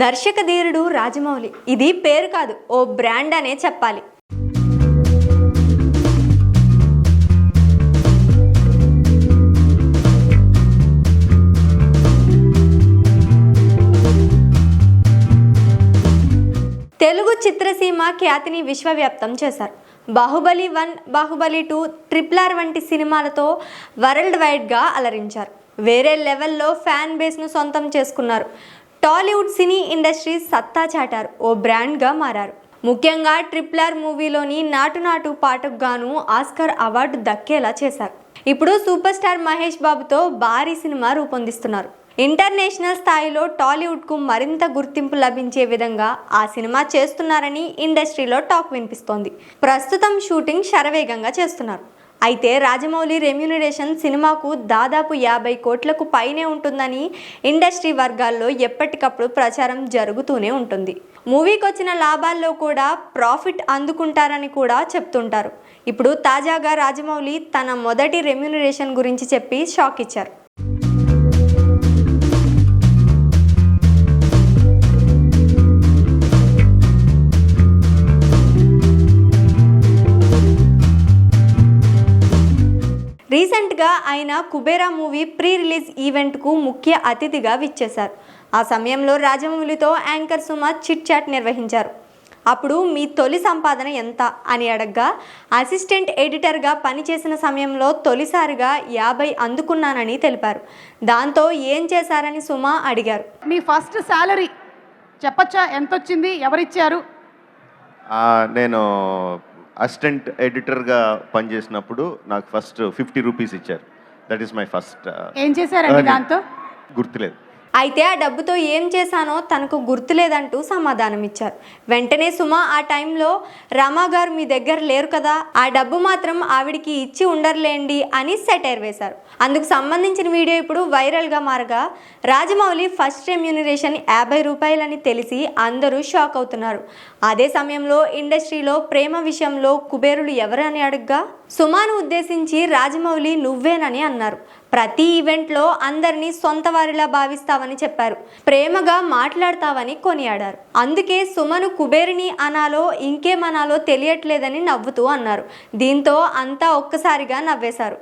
దర్శక ధీరుడు రాజమౌళి. ఇది పేరు కాదు, ఓ బ్రాండ్ అనే చెప్పాలి. తెలుగు చిత్రసీమ ఖ్యాతిని విశ్వవ్యాప్తం చేశారు. బాహుబలి 1, బాహుబలి 2, RRR వంటి సినిమాలతో వరల్డ్ వైడ్గా అలరించారు. వేరే లెవెల్లో ఫ్యాన్ బేస్ను సొంతం చేసుకున్నారు. టాలీవుడ్ సినీ ఇండస్ట్రీ సత్తా చాటారు, ఓ బ్రాండ్గా మారారు. ముఖ్యంగా RRR మూవీలోని నాటు నాటు పాటకు గాను ఆస్కార్ అవార్డు దక్కేలా చేశారు. ఇప్పుడు సూపర్ స్టార్ మహేష్ బాబుతో భారీ సినిమా రూపొందిస్తున్నారు. ఇంటర్నేషనల్ స్థాయిలో టాలీవుడ్కు మరింత గుర్తింపు లభించే విధంగా ఆ సినిమా చేస్తున్నారని ఇండస్ట్రీలో టాక్ వినిపిస్తోంది. ప్రస్తుతం షూటింగ్ శరవేగంగా చేస్తున్నారు. అయితే రాజమౌళి రెమ్యూనరేషన్ సినిమాకు దాదాపు 50 కోట్లకు పైనే ఉంటుందని ఇండస్ట్రీ వర్గాల్లో ఎప్పటికప్పుడు ప్రచారం జరుగుతూనే ఉంటుంది. మూవీకి వచ్చిన లాభాల్లో కూడా ప్రాఫిట్ అందుకుంటారని కూడా చెప్తుంటారు. ఇప్పుడు తాజాగా రాజమౌళి తన మొదటి రెమ్యూనరేషన్ గురించి చెప్పి షాక్ ఇచ్చారు. రీసెంట్గా ఆయన కుబేరా మూవీ ప్రీ రిలీజ్ ఈవెంట్కు ముఖ్య అతిథిగా విచ్చేశారు. ఆ సమయంలో రాజమౌళితో యాంకర్ సుమ చిట్ చాట్ నిర్వహించారు. అప్పుడు మీ తొలి సంపాదన ఎంత అని అడగ్గా అసిస్టెంట్ ఎడిటర్గా పనిచేసిన సమయంలో తొలిసారిగా 50 అందుకున్నానని తెలిపారు. దాంతో ఏం చేశారని సుమ అడిగారు. మీ ఫస్ట్ సాలరీ చెప్పచ్చా? ఎంత వచ్చింది? ఎవరిచ్చారు? నేను అసిస్టెంట్ ఎడిటర్గా పనిచేసినప్పుడు నాకు ఫస్ట్ 50 రూపీస్ ఇచ్చారు. That is my first. ఏం చేశారండి దాంతో? గుర్తులేదు. అయితే ఆ డబ్బుతో ఏం చేశానో తనకు గుర్తులేదంటూ సమాధానం ఇచ్చారు. వెంటనే సుమ ఆ టైంలో రమా గారు మీ దగ్గర లేరు కదా, ఆ డబ్బు మాత్రం ఆవిడికి ఇచ్చి ఉండర్లేండి అని సెటైర్ వేశారు. అందుకు సంబంధించిన వీడియో ఇప్పుడు వైరల్గా మారగా రాజమౌళి ఫస్ట్ రెమ్యూనరేషన్ 50 రూపాయలని తెలిసి అందరూ షాక్ అవుతున్నారు. అదే సమయంలో ఇండస్ట్రీలో ప్రేమ విషయంలో కుబేరులు ఎవరని అడగ్గా సుమాను ఉద్దేశించి రాజమౌళి నువ్వేనని అన్నారు. ప్రతి ఈవెంట్లో అందరినీ సొంత వారిలా భావిస్తావని చెప్పారు. ప్రేమగా మాట్లాడతావని కొనియాడారు. అందుకే సుమను కుబేరిని అనాలో ఇంకేమనాలో తెలియట్లేదని నవ్వుతూ అన్నారు. దీంతో అంతా ఒక్కసారిగా నవ్వేశారు.